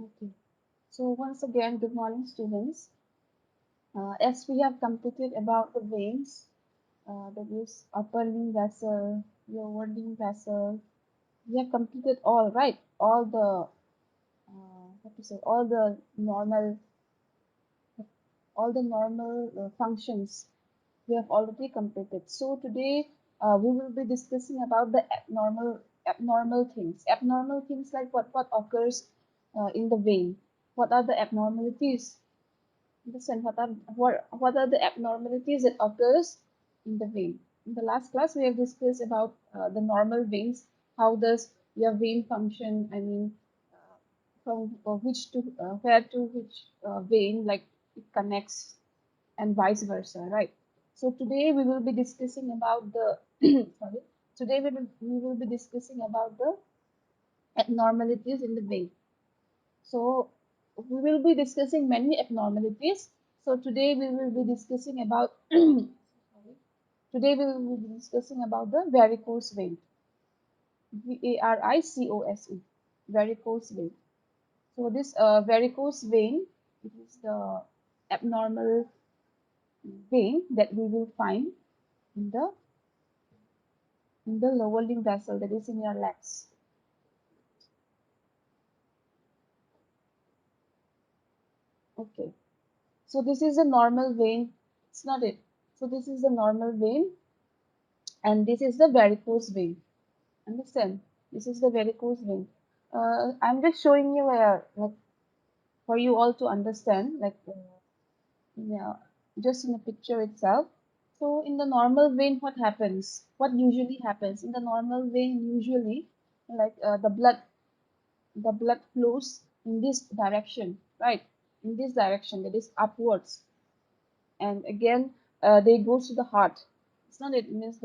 Okay. So once again, good morning, students. As we have completed about the veins, that is upper limb vessel, lower limb vessel, we have completed all, right? All the what to say, all the normal functions we have already completed. So today we will be discussing about the abnormal things like what occurs in the vein. What are the abnormalities? Listen, what are the abnormalities that occurs in the vein? In the last class, we have discussed about the normal veins. How does your vein function? I mean, from which to where to which vein, like it connects, and vice versa, right? So today we will be discussing about the sorry. Today we will be discussing about the abnormalities in the vein. So we will be discussing many abnormalities. So today we will be discussing about today we will be discussing about the varicose vein. Varicose, varicose vein. So this varicose vein, it is the abnormal vein that we will find in the lower limb vessel, that is in your legs. Okay. So this is a normal vein. It's not it. So this is the normal vein, and this is the varicose vein. Understand? This is the varicose vein. I'm just showing you like for you all to understand, like yeah, just in the picture itself. So in the normal vein, what happens? What usually happens in the normal vein? Usually, like the blood flows in this direction, right? In this direction, that is upwards, and again they goes to the heart. It's not, it means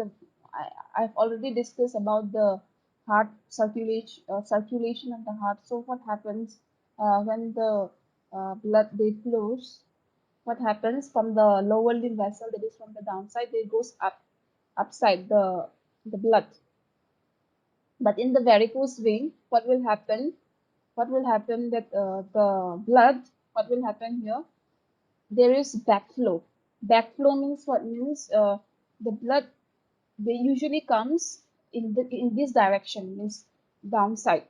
I've already discussed about the heart circulation of the heart. So what happens when the blood they flows, what happens from the lower limb vessel, that is from the downside, they goes upside the blood. But in the varicose vein, what will happen that the blood, what will happen here, there is backflow. Backflow means what? Means the blood, they usually comes in this direction, means downside.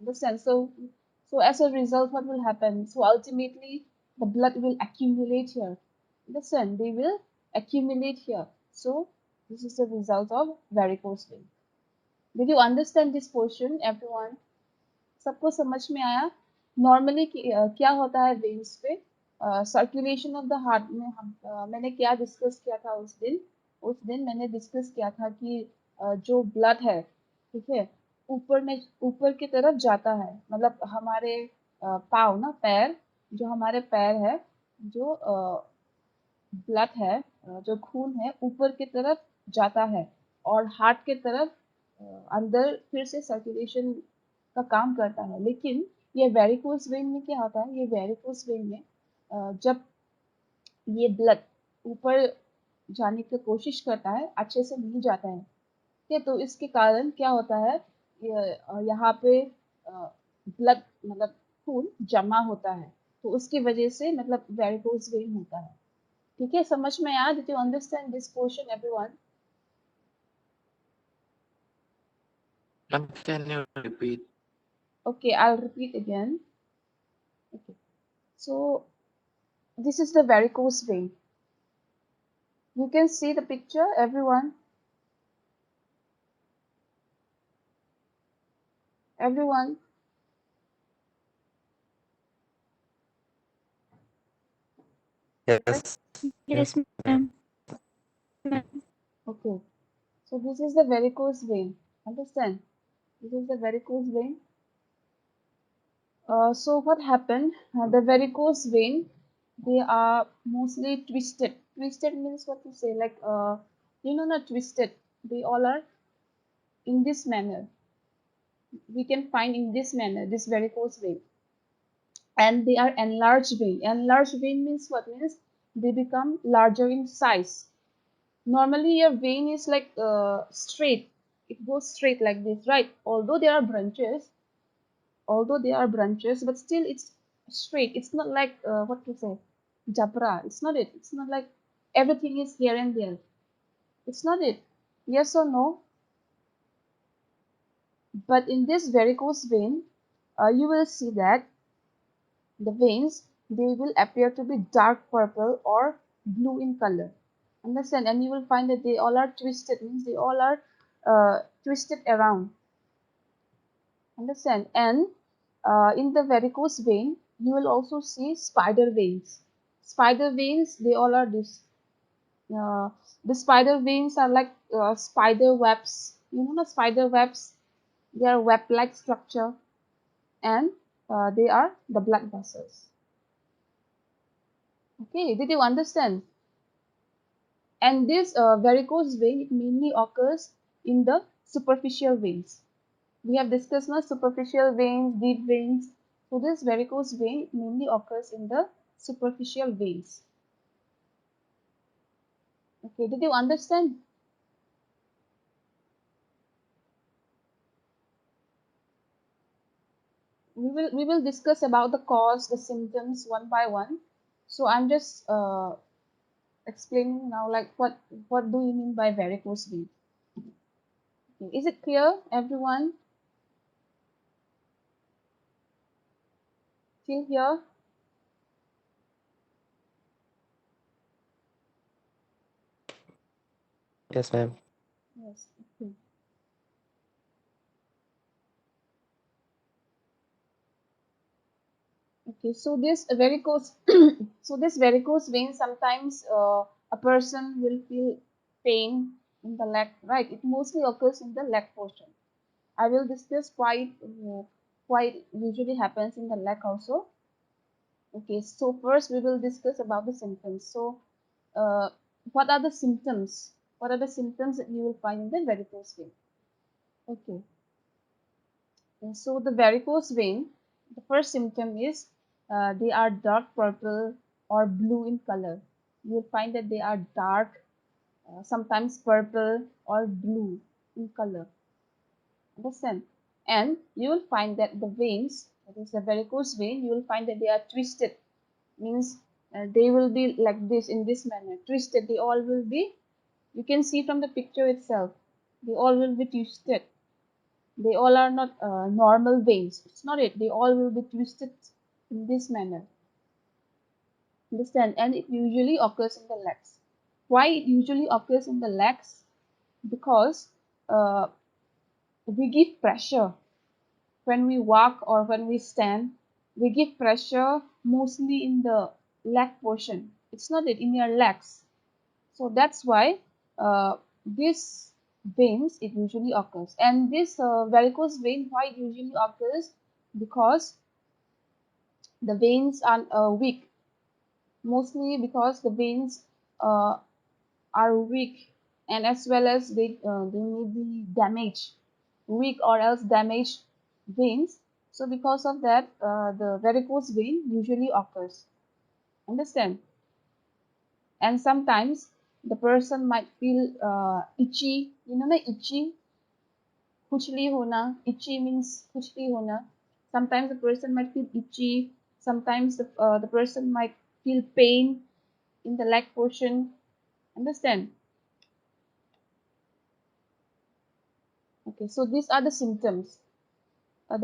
Understand? So as a result, what will happen? So ultimately, the blood will accumulate here. Understand? They will accumulate here. So this is the result of varicose vein. Did you understand this portion, everyone? सबको समझ में आया? Normally क्या होता है veins पे? Circulation of the heart में मैंने क्या डिस्कस किया था उस दिन मैंने डिस्कस किया था कि जो ब्लड है, ठीक है, ऊपर की तरफ जाता है, मतलब हमारे पाँव ना, पैर, जो हमारे पैर है, जो ब्लड है, जो खून है, ऊपर की तरफ जाता है और हार्ट के तरफ अंदर फिर से सर्कुलेशन का काम करता है। लेकिन ये वेरिकोस वेन में क्या होता है? ये वेरिकोस वेन में जब ये ब्लड ऊपर जाने की कोशिश करता है, अच्छे से नहीं जाता है, ठीक है, तो इसके कारण क्या होता है, यहाँ पे ब्लड, मतलब खून जमा होता है, तो उसकी वजह से मतलब वेरिकोस वेन होता है। ठीक है, समझ में आया? Did you understand this portion everyone? Ma'am, can you repeat? Okay, I'll repeat again. Okay, so this is the varicose vein. You can see the picture, everyone. Everyone. Yes. Yes, ma'am. Okay, so this is the varicose vein. Understand? This is the varicose vein. So what happened? The varicose vein, they are mostly twisted. Twisted means what to say? Like not twisted. They all are in this manner. We can find in this manner this varicose vein, and they are enlarged vein. Enlarged vein means what? Means they become larger in size. Normally your vein is like straight, it goes straight like this, right? Although there are branches, but still it's straight. It's not like what to say, jabra. It's not it. It's not like everything is here and there. It's not it. Yes or no? But in this varicose vein, you will see that the veins, they will appear to be dark purple or blue in color. Understand? And you will find that they all are twisted, means they all are twisted around. Understand? And in the varicose vein, you will also see spider veins. Spider veins, they all are this. Uh, the spider veins are like spider webs. You know the spider webs? They are web-like structure, and they are the blood vessels. Okay, did you understand? And this varicose vein, it mainly occurs in the superficial veins. We have discussed now superficial veins, deep veins. So this varicose vein mainly occurs in the superficial veins. Okay, did you understand? We will discuss about the cause, the symptoms one by one. So I'm just explaining now, like what do you mean by varicose vein? Okay. Is it clear, everyone? Till here? Yes, ma'am. Yes. Okay. Okay, so this varicose, so this varicose vein, sometimes a person will feel pain in the leg, right? It mostly occurs in the leg portion. I will discuss why it usually happens in the leg also. Okay, so first we will discuss about the symptoms. So, uh, what are the symptoms? What are the symptoms that you will find in the varicose vein? Okay, and so the varicose vein, the first symptom is they are dark purple or blue in color. You will find that they are dark, sometimes purple or blue in color. Understand? And you will find that the veins, that is the varicose vein, you will find that they are twisted. Means they will be like this, in this manner, twisted. They all will be. You can see from the picture itself. They all will be twisted. They all are not normal veins. It's not it. They all will be twisted in this manner. Understand? And it usually occurs in the legs. Why it usually occurs in the legs? Because uh, we give pressure when we walk or when we stand. We give pressure mostly in the leg portion. It's not it, in your legs. So that's why this veins, it usually occurs. And this varicose vein, why it usually occurs? Because the veins are weak, mostly because the veins uh, are weak, and as well as they may be damaged, weak or else damaged veins. So because of that, the varicose vein usually occurs. Understand? And sometimes the person might feel itchy. You know, like itchy, खुजली होना. Itchy means खुजली होना. Sometimes the person might feel itchy. Sometimes the person might feel pain in the leg portion. Understand? Okay, so these are the symptoms of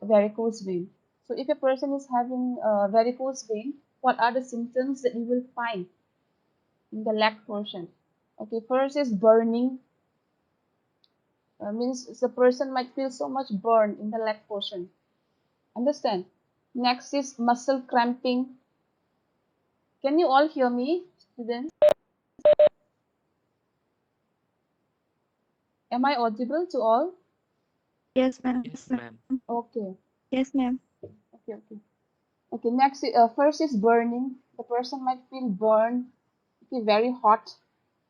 varicose vein. So if a person is having varicose vein, what are the symptoms that you will find in the leg portion? Okay, first is burning. Means the person might feel so much burn in the leg portion. Understand? Next is muscle cramping. Can you all hear me, students? Am I audible to all? Yes, ma'am. Yes, ma'am. Okay, Yes, ma'am. okay, okay. Okay, next, first is burning. The person might feel burned, okay, very hot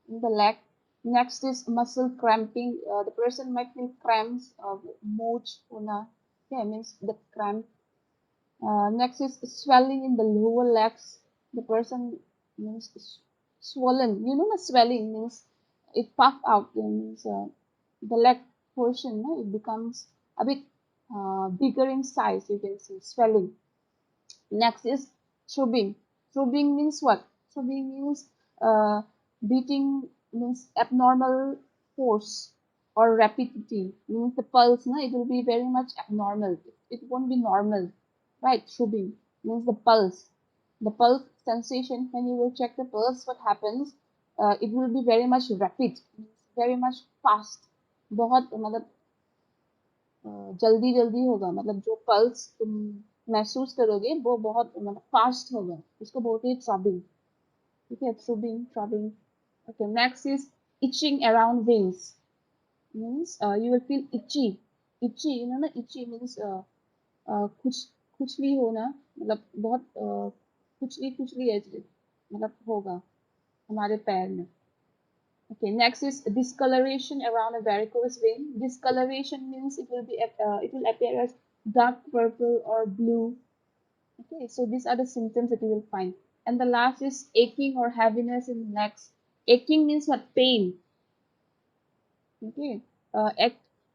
in the leg. Next is muscle cramping. The person might feel cramps, moch, una. Okay, means the cramp. Next is swelling in the lower legs. The person means swollen. You know the swelling means it puff out. It means the leg portion, no, it becomes a bit bigger in size. You can see swelling. Next is throbbing. Throbbing means what? Throbbing means beating, means abnormal force or rapidity. Means the pulse, no, it will be very much abnormal. It won't be normal, right? Throbbing means the pulse. The pulse sensation, when you will check the pulse, what happens? It will be very much rapid, very much fast. बहुत मतलब जल्दी जल्दी होगा, मतलब जो pulse तुम महसूस करोगे वो बहुत मतलब फास्ट होगा, उसको बोलते हैं थ्रॉबिंग. ठीक है, throbbing throbbing. Okay, next is itching around veins. Means you will feel itchy. Itchy, you know ना, itchy means कुछ खुजली होना, मतलब बहुत खुजली खुजली है, मतलब होगा हमारे पैर में. Okay, next is discoloration around a varicose vein. Discoloration means it will appear as dark purple or blue. Okay, so these are the symptoms that you will find. And the last is aching or heaviness in the legs. Aching means what? Pain. Okay,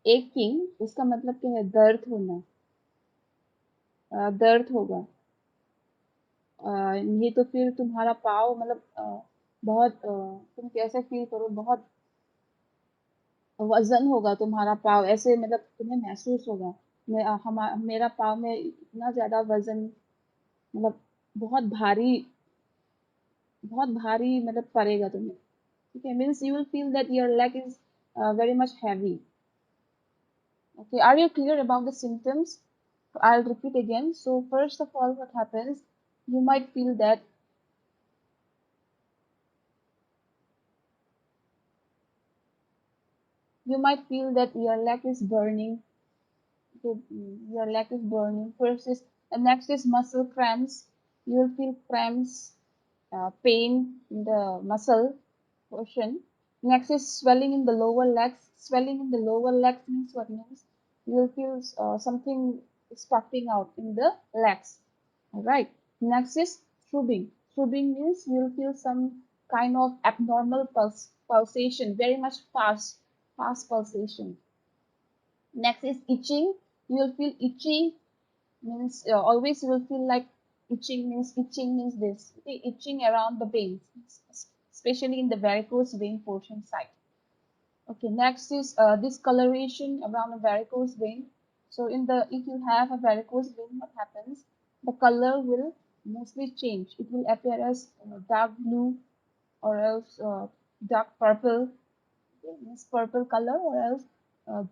aching उसका मतलब क्या है? दर्द होना, दर्द होगा. ये तो फिर तुम्हारा पाँव मतलब बहुत तुम कैसे फील करो, बहुत वजन होगा तुम्हारा पाँव, ऐसे मतलब तुम्हें महसूस होगा मेरा पाँव में इतना ज्यादा वजन, मतलब बहुत भारी, बहुत भारी मतलब पड़ेगा तुम्हें. ठीक है, means you will feel that your leg is very much heavy. Okay, are you clear about the symptoms? I'll repeat again. So first of all, what happens? You might feel that your leg is burning. Okay, your leg is burning. First is, and next is muscle cramps. You will feel cramps, pain in the muscle portion. Next is swelling in the lower legs. Swelling in the lower legs means what? Means you will feel something is popping out in the legs. All right. Next is throbbing. Throbbing means you will feel some kind of abnormal pulsation, very much fast pulsation. Next is itching. You will feel itchy, means always you will feel like itching means this. Okay, itching around the veins, especially in the varicose vein portion side. Okay, next is discoloration around the varicose vein. So if you have a varicose vein, what happens? The color will mostly change. It will appear as dark blue or else dark purple. Okay, means purple color or else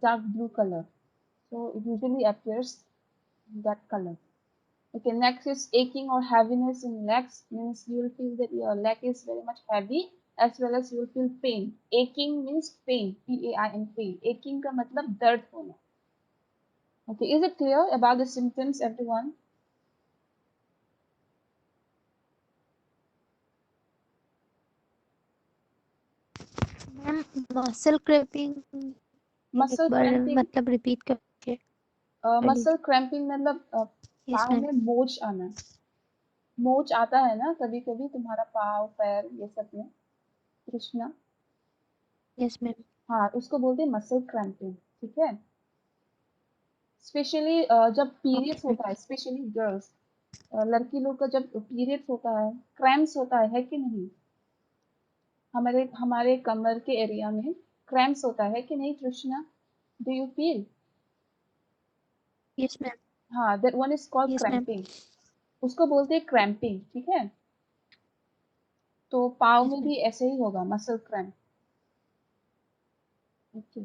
dark blue color. So it usually appears in that color. Okay, next is aching or heaviness in legs, means you will feel that your leg is very much heavy, as well as you will feel pain. Aching means pain, P-A-I-N, pain. Aching का मतलब दर्द होना. Okay, is it clear about the symptoms, everyone? Ma'am muscle cramping एक Muscle बार cramping, मतलब repeat करके कर muscle लीजिए. cramping मतलब यस पाँव मैम. में मोच आना. मोच आता है ना कभी कभी तुम्हारा पाँव पैर ये सब में, कृष्णा. Yes ma'am. हाँ, उसको बोलते हैं मसल क्रैम्पिंग. ठीक है, स्पेशली जब पीरियड्स ओके. होता है, स्पेशली गर्ल्स, लड़की लोग का जब पीरियड्स होता है, क्रैम्प्स होता है कि नहीं? हमारे हमारे कमर के एरिया में क्रैम्प्स होता है कि नहीं Krishna? Do you feel? Yes ma'am. हाँ, that one is called yes ma'am. Cramping. उसको बोलते हैं क्रैम्पिंग. ठीक है, तो पाँव यस में मैम. भी ऐसे ही होगा, muscle cramp. Okay.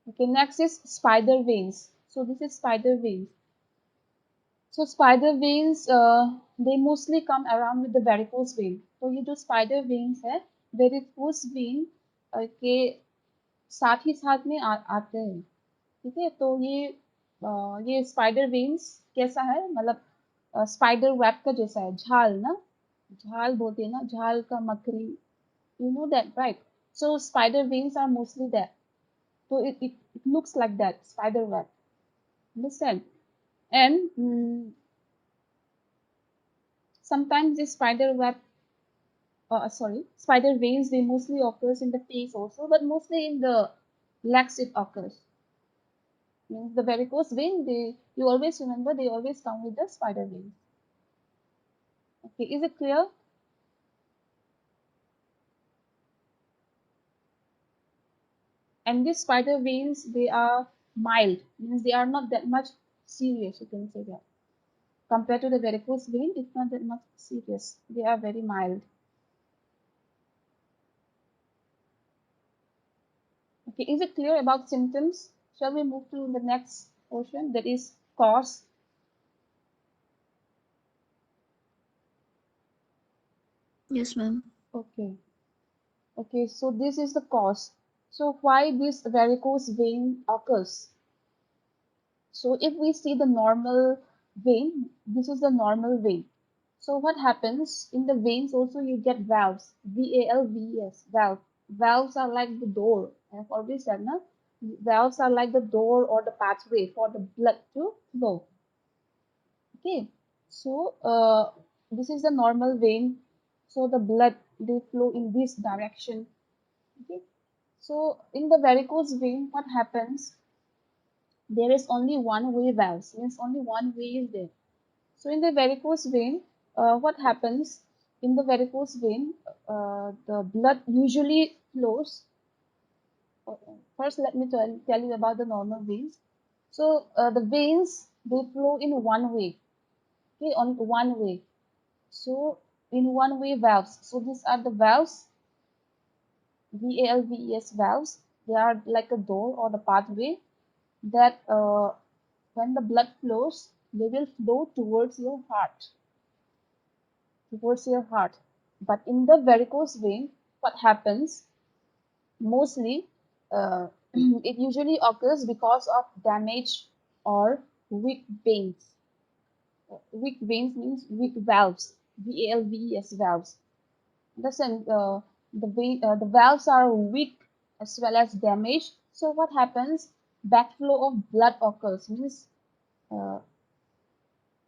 Okay, next is spider veins. So this is spider veins. So spider veins, they mostly come around with the varicose vein. तो ये जो spider veins है, varicose vein के साथ ही साथ में आते हैं. ठीक है, तो ये spider veins कैसा है, मतलब spider web का जैसा है, झाल ना, झाल बोलते हैं ना, झाल का मकड़ी. You know that, right? So spider veins are mostly that. So it looks like that, spider web. Understand? And sometimes this spider web, spider veins, they mostly occurs in the face also, but mostly in the legs it occurs. Means the varicose vein, you always remember, they always come with the spider veins. Okay, is it clear? And these spider veins, they are mild, means they are not that much serious, you can say that. Compared to the varicose vein, it's not that much serious. They are very mild. Okay, is it clear about symptoms? Shall we move to the next portion, that is cause? Yes, ma'am. Okay. Okay, so this is the cause. So why this varicose vein occurs? So if we see the normal vein, this is the normal vein. So what happens in the veins also, you get valves, V-A-L-V-E-S, valve. Valves are like the door. I have already said, no? Valves are like the door or the pathway for the blood to flow. Okay, so this is the normal vein. So the blood, they flow in this direction. Okay, so in the varicose vein, what happens? There is only one way valves, means only one way is there. So in the varicose vein, what happens? In the varicose vein, the blood usually flows. First, let me tell you about the normal veins. So the veins, they flow in one way. Okay, on one way. So in one way valves. So these are the valves, VALVES valves. They are like a door or the pathway that when the blood flows, they will flow towards your heart, towards your heart. But in the varicose vein, what happens? Mostly, it usually occurs because of damage or weak veins. Weak veins means weak valves, VALVES valves. Listen, the valves are weak as well as damaged. So what happens? Backflow of blood occurs. Uh,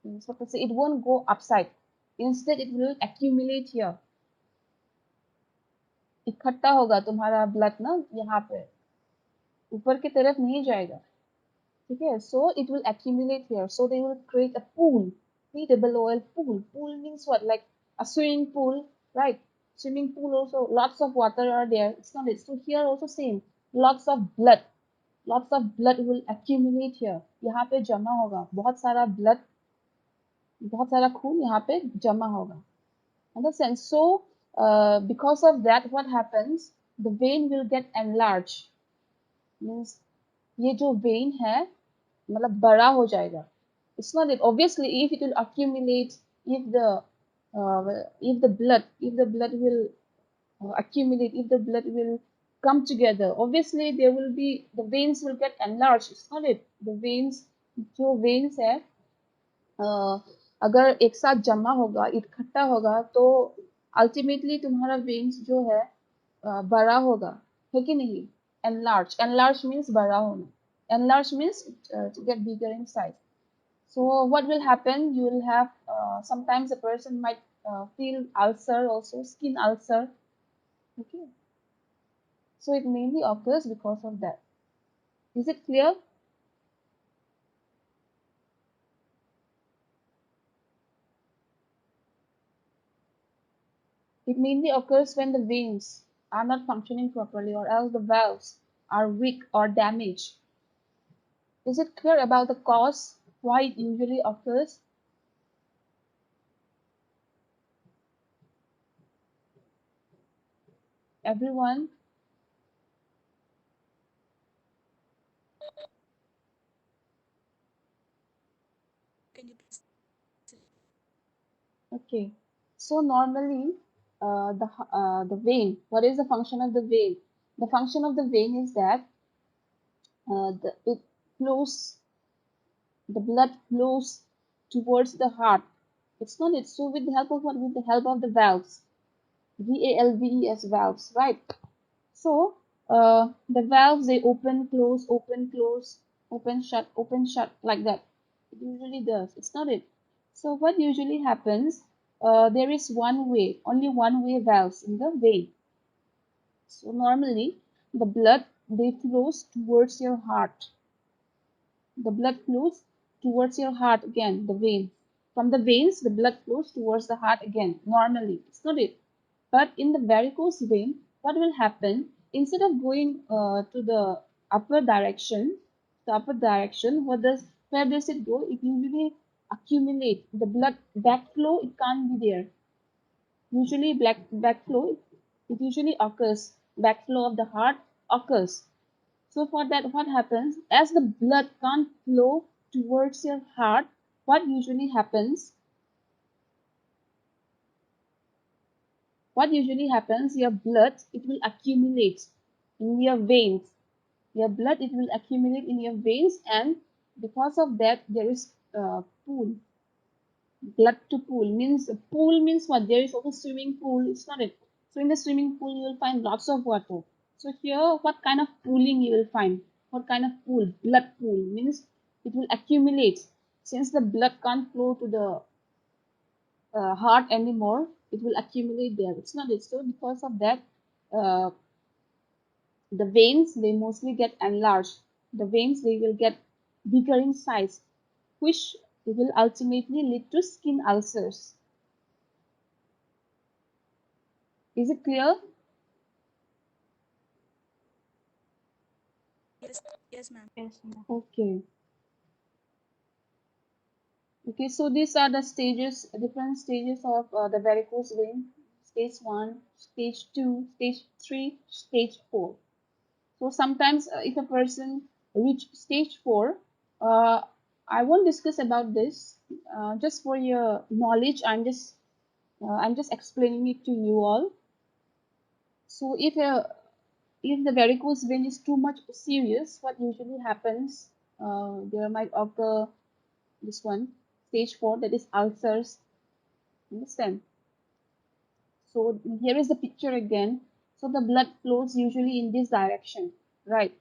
means what to say? It won't go upside. Instead, it will accumulate here. इकट्ठा होगा तुम्हारा blood ना यहाँ पे ऊपर की तरफ नहीं जाएगा ठीक है so it will accumulate here so they will create a pool P-double-O-L pool means what like a swimming pool right swimming pool also lots of water are there it's not it so here also same lots of blood will accumulate here यहाँ पे जमा होगा बहुत सारा blood बहुत सारा खून यहाँ पे जमा होगा understand so because of that what happens the vein will get enlarged means ये जो vein है मतलब बड़ा हो जाएगा it's not it obviously if it will accumulate if the if the blood will accumulate if the blood will come together obviously there will be the veins will get enlarged it's not it the veins जो veins है अगर एक साथ जमा होगा इकट्ठा होगा तो अल्टीमेटली तुम्हारा वेन्स जो है बड़ा होगा है कि नहीं enlarge means बड़ा होना enlarge means to get bigger in size so what will happen you will have sometimes a person might feel ulcer also skin ulcer okay so it mainly occurs because of that is it clear It mainly occurs when the veins are not functioning properly or else the valves are weak or damaged. Is it clear about the cause why it usually occurs? Everyone? Okay. So normally the vein, what is the function of the vein? The function of the vein is that it flows, the blood flows towards the heart. It's not it. So with the help of what? With the help of the valves. VALVES valves, right? So the valves they open, close, open, shut like that. It usually does. It's not it. So what usually happens? There is one way, only one way valves in the vein. So normally the blood they flows towards your heart. The blood flows towards your heart again, the veins. From the veins, the blood flows towards the heart again, normally. It's not it. But in the varicose vein, what will happen? Instead of going to the upper direction, where does it go? It usually accumulate. The blood backflow, it can't be there. Usually, backflow, it usually occurs. Backflow of the heart occurs. So for that, what happens? As the blood can't flow towards your heart, what usually happens? What usually happens? Your blood, it will accumulate in your veins. Your blood, it will accumulate in your veins, and because of that, there is pool. Blood to pool means what? There is also swimming pool. It's not it. So in the swimming pool, you will find lots of water. So here, what kind of pooling you will find? What kind of pool? Blood pool means it will accumulate. Since the blood can't flow to the heart anymore, it will accumulate there. It's not it. So because of that, uh, the veins, they mostly get enlarged. The veins, they will get bigger in size, which will ultimately lead to skin ulcers. Is it clear? Yes, yes, ma'am. Yes, ma'am. Okay. Okay, so these are the stages, different stages of the varicose vein. Stage 1, stage 2, stage 3, stage 4. So sometimes if a person reach stage 4, uh, I won't discuss about this. Just for your knowledge, I'm just explaining it to you all. So if the varicose vein is too much serious, what usually happens? There might occur this one, stage 4, that is ulcers. Understand? So here is the picture again. So the blood flows usually in this direction, right?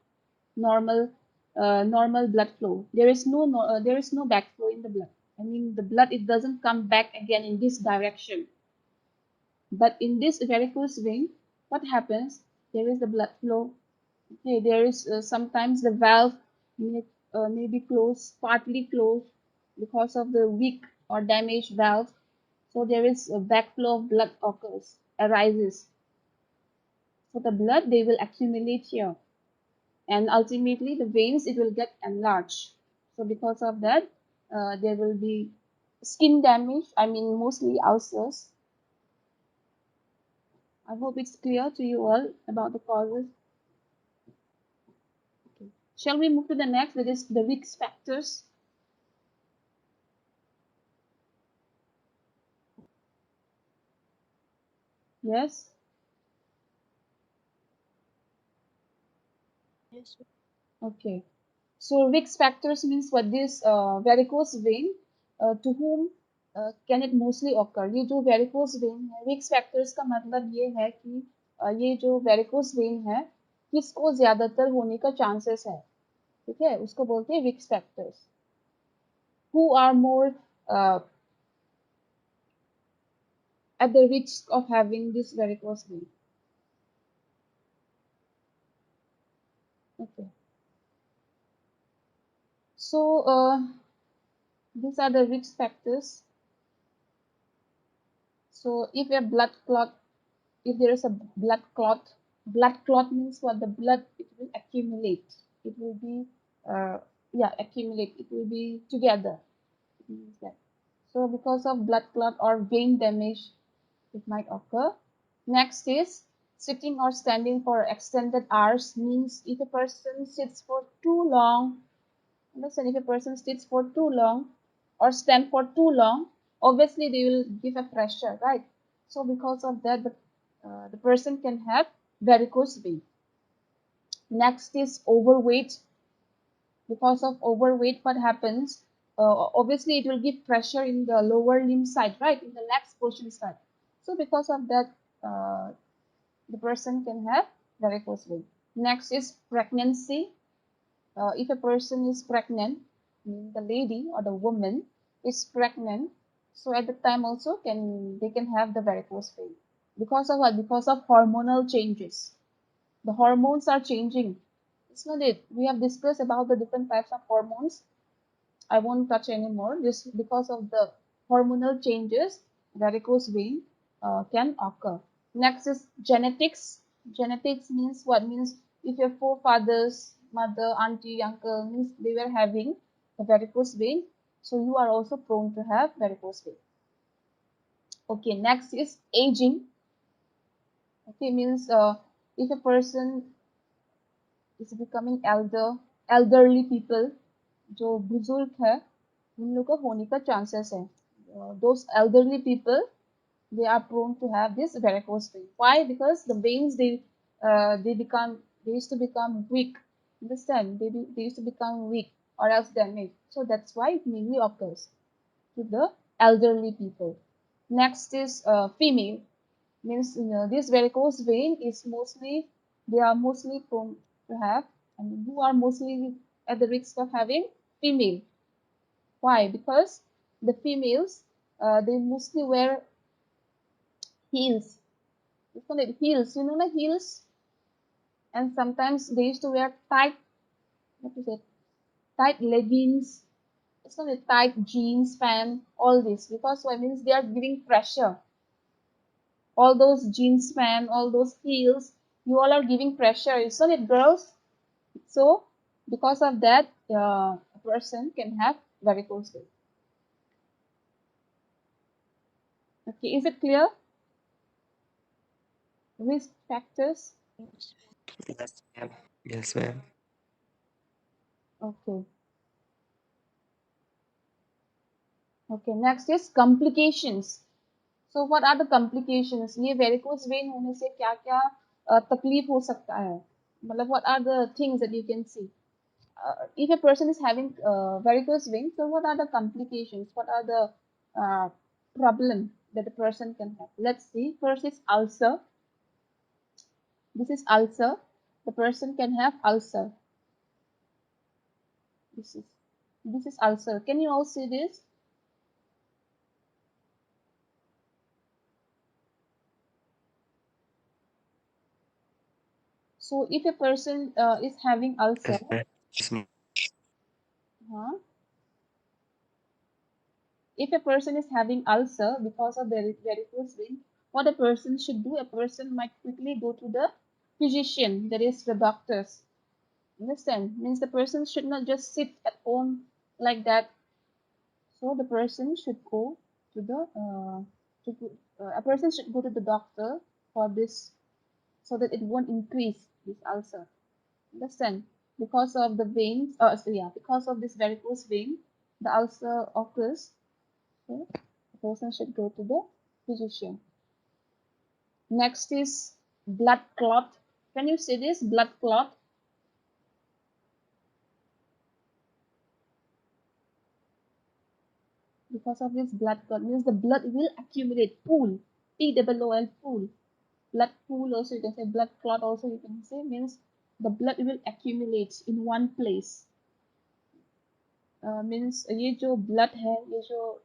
Normal, normal blood flow. There is no backflow in the blood. I mean, the blood, it doesn't come back again in this direction. But in this varicose vein, what happens? There is the blood flow. Okay, there is sometimes the valve may be closed, partly closed because of the weak or damaged valve. So there is a backflow of blood arises. So the blood, they will accumulate here, and ultimately the veins, it will get enlarged. So because of that, there will be skin damage. I mean, mostly ulcers. I hope it's clear to you all about the causes. Okay. Shall we move to the next? That is the risk factors. Yes. Yes, Okay. So risk factors means what? This varicose vein, to whom can it mostly occur? ये जो varicose vein है, risk factors का मतलब ये है कि ये जो varicose vein है, किसको ज्यादातर होने का chances है, ठीक है? उसको बोलते हैं risk factors. Who are more uh, at the risk of having this varicose vein? Okay. So these are the risk factors. So if a blood clot, if there is a blood clot means what? The blood, it will accumulate. It will be yeah, accumulate. It will be together. It means that. So because of blood clot or vein damage, it might occur. Next is sitting or standing for extended hours means if a person sits for too long. Understand, if a person sits for too long or stand for too long, obviously they will give a pressure, right? So because of that, the person can have varicose vein. Next is overweight. Because of overweight, what happens? Obviously, it will give pressure in the lower limb side, right? In the legs portion side. So because of that, the person can have varicose vein. Next is pregnancy. If a person is pregnant, the lady or the woman is pregnant, so at the time also they can have the varicose vein. Because of what? Because of hormonal changes. The hormones are changing. It's not it. We have discussed about the different types of hormones. I won't touch anymore. Just because of the hormonal changes, varicose vein can occur. Next is genetics. Genetics means what? Means if your forefathers, mother, auntie, uncle, means they were having a varicose vein, so you are also prone to have varicose vein. Okay, next is aging. Okay, means if a person is becoming elderly people, जो बुजुर्ग है उन लोग का होने का chances है. Those elderly people, they are prone to have this varicose vein. Why? Because the veins they used to become weak. Understand? They used to become weak or else damaged. So that's why it mainly occurs to the elderly people. Next is female. Means this varicose vein is mostly, they are mostly prone to have, and who are mostly at the risk of having? Female. Why? Because the females, they mostly wear heels. It's called heels. You know the heels, and sometimes they used to wear tight, what is it? Tight leggings. It's not a tight jeans, pant, all this, because what means they are giving pressure. All those jeans, pant, all those heels, you all are giving pressure, isn't it, girls? So because of that, a person can have varicose vein. Okay, is it clear? Risk factors. Yes, ma'am. Yes, ma'am. Okay. Okay, next is complications. So what are the complications? ये varicose vein होने से क्या क्या तकलीफ हो सकता है? मतलब what are the things that you can see? If a person is having varicose vein, so what are the complications? What are the problem that the person can have? Let's see. First is ulcer. This is ulcer. The person can have ulcer. This is this is ulcer. Can you all see this? So if a person is having ulcer, Yes, ma'am. Yes, ma'am. huh? If a person is having ulcer because of varicose vein, what a person should do? A person might quickly go to the physician, that is the doctors. Understand? Means the person should not just sit at home like that. So the person should go to the a person should go to the doctor for this, so that it won't increase this ulcer. Understand? Because of the veins, so yeah, because of this varicose vein, the ulcer occurs. So the person should go to the physician. Next is blood clot. Can you see this blood clot? Because of this blood clot means the blood will accumulate, pool, Pool, pool. Blood pool also you can say, blood clot also you can say, means the blood will accumulate in one place. Means ये जो blood है, ये जो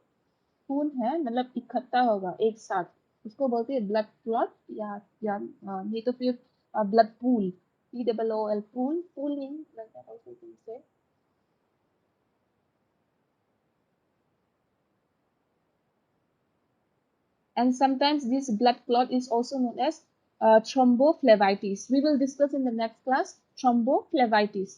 खून है, मतलब इकट्ठा होगा एक साथ, उसको बोलते हैं ब्लड क्लॉट, या नहीं तो फिर blood pool, POOL, pool, pooling, like that also you can say. And sometimes this blood clot is also known as thrombophlebitis. We will discuss in the next class thrombophlebitis.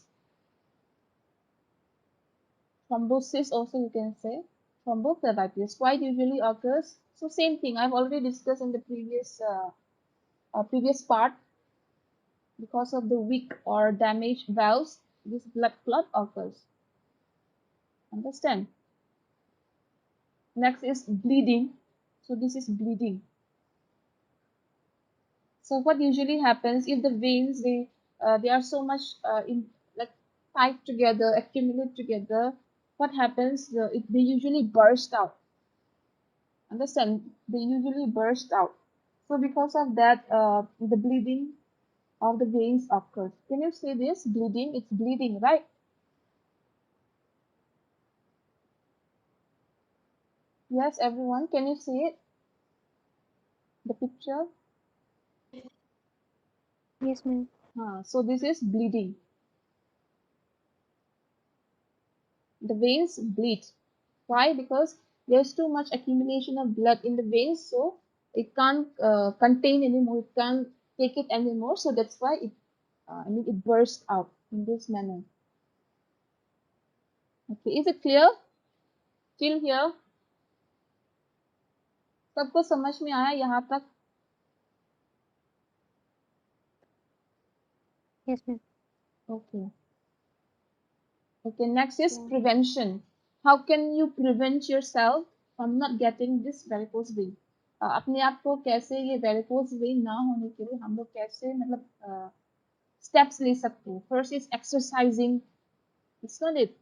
Thrombosis also you can say. Thrombophlebitis. Why it usually occurs? So same thing. I've already discussed in the previous part. Because of the weak or damaged valves, this blood clot occurs. Understand? Next is bleeding. So this is bleeding. So what usually happens if the veins, they are so much in like tight together, accumulate together, what happens? They usually burst out. Understand? They usually burst out. So because of that, the bleeding of the veins occurs. Can you see this bleeding? It's bleeding, right? Yes, everyone. Can you see it? The picture? Yes, ma'am. So this is bleeding. the veins bleed. Why? Because there's too much accumulation of blood in the veins, so it can't contain anymore. It can't take it anymore. So that's why it bursts out in this manner. Okay, is it clear? Till here, सबको समझ में आया यहाँ तक? Yes, ma'am. Okay. Okay. Next is So, prevention. How can you prevent yourself from not getting this varicose vein? अपने आप को कैसे ये varicose vein ना होने के लिए हम लोग कैसे मतलब steps ले सकते हैं? First is exercising. It's not it.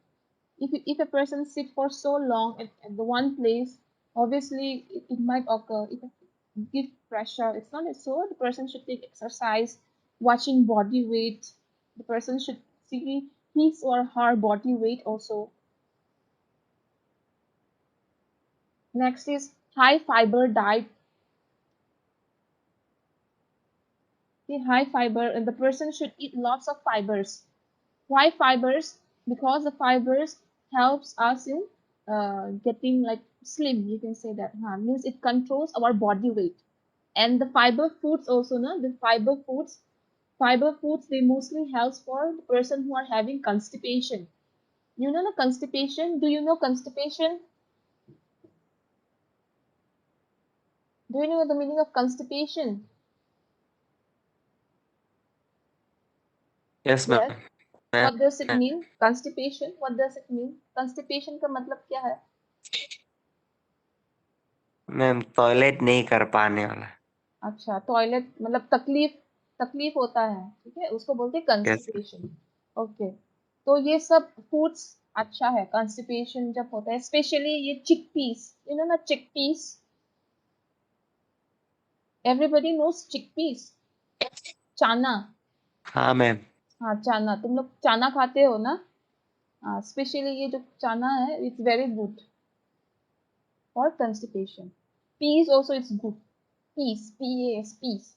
If a person sit for so long at the one place, obviously it might occur. It give pressure. It's not it. So the person should take exercise, watching body weight. The person should see his or her body weight also. Next is high fiber diet. The high fiber, and the person should eat lots of fibers. Why fibers? Because the fibers helps us in getting like slim. You can say that. Means it controls our body weight. And the fiber foods also, no? The fiber foods they mostly helps for the person who are having constipation. You know the constipation? Do you know constipation? Do you know the meaning of constipation? Yes, ma'am. Yes. What does it mean? Constipation. What does it mean? Constipation का मतलब क्या है? Ma'am toilet नहीं कर पाने वाला. अच्छा, toilet मतलब तकलीफ तकलीफ होता है, ठीक है, उसको बोलते हैं Yes. कंस्टिपेशन. ओके, तो ये सब फूड्स अच्छा है कंस्टिपेशन जब होता है, स्पेशली ये चिक पीस, यू नो ना चिक पीस, एवरीबडी नोस चिक पीस, चाना. हाँ मैम. हाँ चाना, तुम लोग चाना खाते हो ना? हाँ, स्पेशली ये जो चाना है it's very good for constipation. Peas also it's good. Peas, PAS, peas.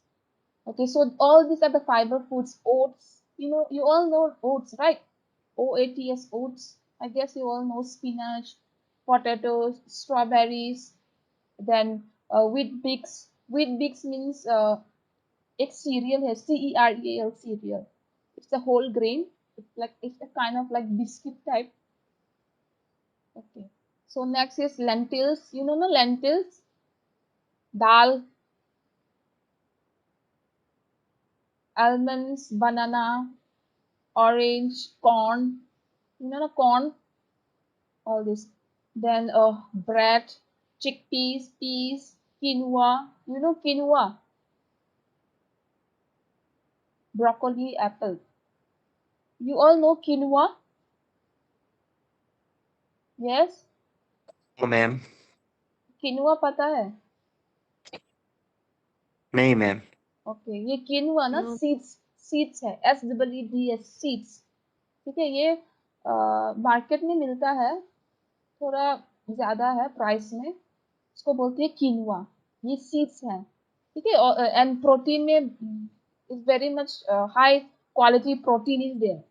Okay, so all these are the fiber foods. Oats, you all know oats, right? OATS, oats. I guess you all know spinach, potatoes, strawberries. Then wheat bix. Wheat bix means it's cereal. Has cereal cereal. It's a whole grain. It's a kind of like biscuit type. Okay. So next is lentils. You know the lentils, dal, almonds, banana, orange, corn. You know the corn, all this. Then bread, chickpeas, peas, quinoa. You know quinoa, broccoli, apple. You all know quinoa? Yes? O ma'am. Quinoa पता है? नहीं ma'am. Okay, ये quinoa ना no, seeds है, SEEDS, seeds. ठीक है, ये market में मिलता है, थोड़ा ज्यादा है प्राइस में. इसको बोलते हैं quinoa. ये सीड्स हैं, ठीक है, एंड प्रोटीन में is very much high quality protein is there.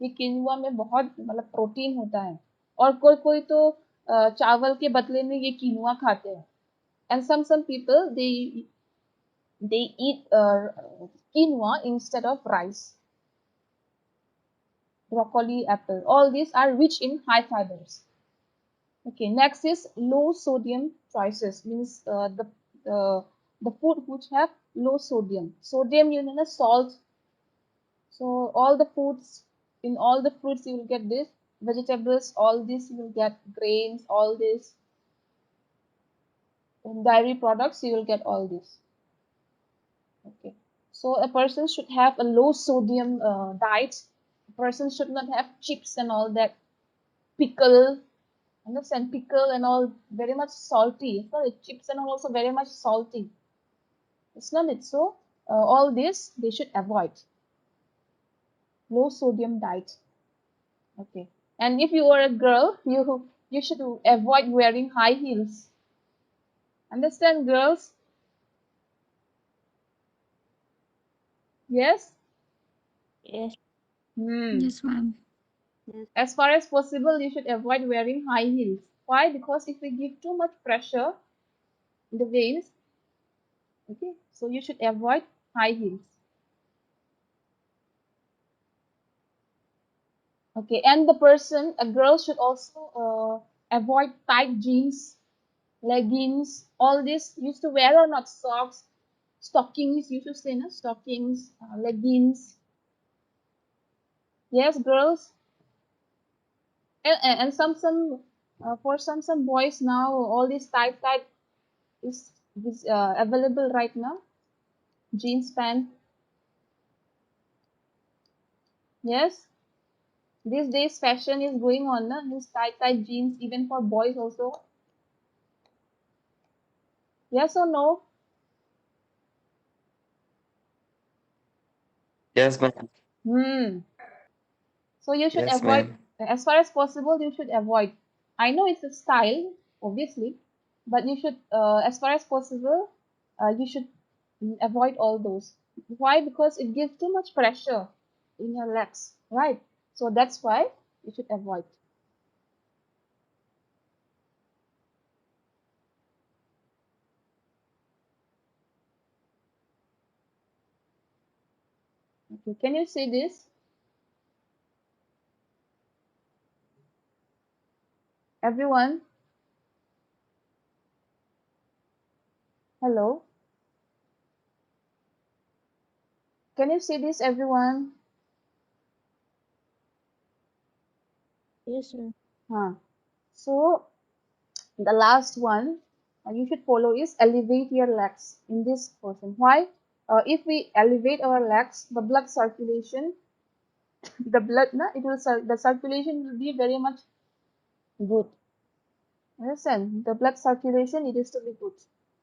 ये किनुआ में बहुत मतलब प्रोटीन होता है. और कोई कोई तो चावल के बदले में ये किनुआ खाते हैं. And some people they eat quinoa instead of rice, broccoli, apple. All these are rich in high fibers. Okay, next is low sodium choices. Means the food which have low sodium. Sodium, you know, the salt. So all the foods, in all the fruits you will get this. Vegetables, all this you will get. Grains, all this. In dairy products you will get all this. Okay. So a person should have a low sodium diet. A person should not have chips and all that. Pickle, understand, pickle and all very much salty. Sorry, chips and all also very much salty. It's not it. So all this they should avoid. Low sodium diet. Okay. And if you are a girl, you should avoid wearing high heels. Understand, girls? Yes. yes, Hmm. yes, ma'am. Yes. As far as possible, you should avoid wearing high heels. Why? Because if we give too much pressure in the veins, okay, so you should avoid high heels. Okay, and the person, a girl should also avoid tight jeans, leggings, all this used to wear or not socks, stockings, you should say, no? Stockings, leggings. Yes, girls, and for some boys now, all this tight is available right now. Jeans pant. Yes, these days fashion is going on, na? This tight jeans even for boys also. Yes or no? Yes, ma'am. Hmm. So you should Yes, avoid, ma'am. as far as possible, you should avoid. I know it's a style, obviously, but you should, as far as possible, you should avoid all those. Why? Because it gives too much pressure in your legs, right? So that's why you should avoid. Okay, can you see this? Everyone, hello. Can you see this, everyone? Yes, ma'am. Huh. So the last one you should follow is elevate your legs in this person. Why? If we elevate our legs, the blood circulation, the blood, na, the circulation will be very much good. Listen, the blood circulation it is to be good.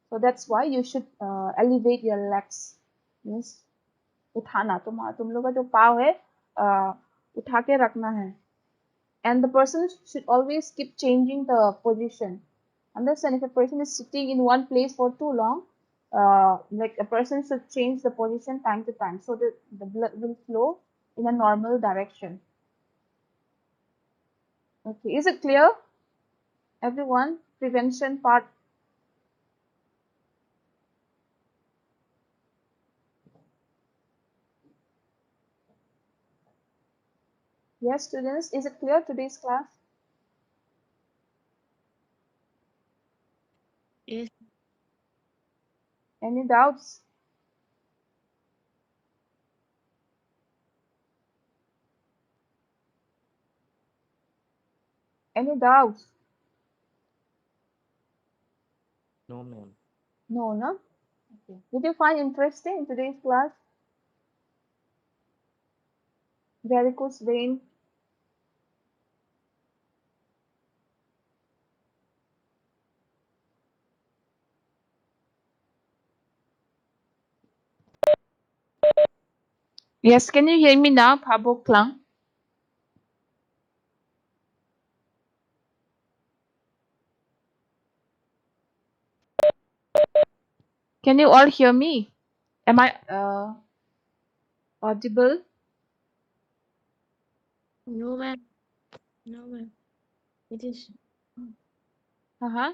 So that's why you should elevate your legs. Means उठाना तुम लोग का जो पाव है उठा के रखना है. And the person should always keep changing the position. Understand, if a person is sitting in one place for too long, like a person should change the position time to time so that the blood will flow in a normal direction. Okay, is it clear, everyone? Prevention part. Yes, students, is it clear today's class? Yes. Any doubts? Any doubts? No, ma'am. No, no? Okay. Did you find interesting in today's class? Varicose vein. Yes, can you hear me now, Pablo Klang? Can you all hear me? Am I audible? No, ma'am. No, ma'am. It is. Uh-huh.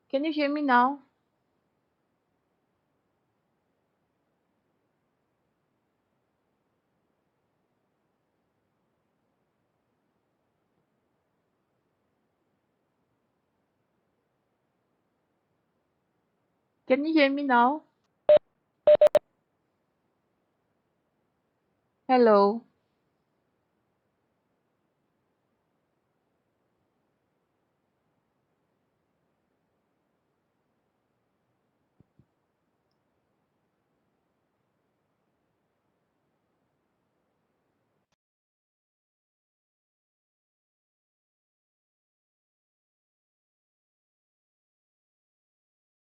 Can you hear me now? Can you hear me now? Hello.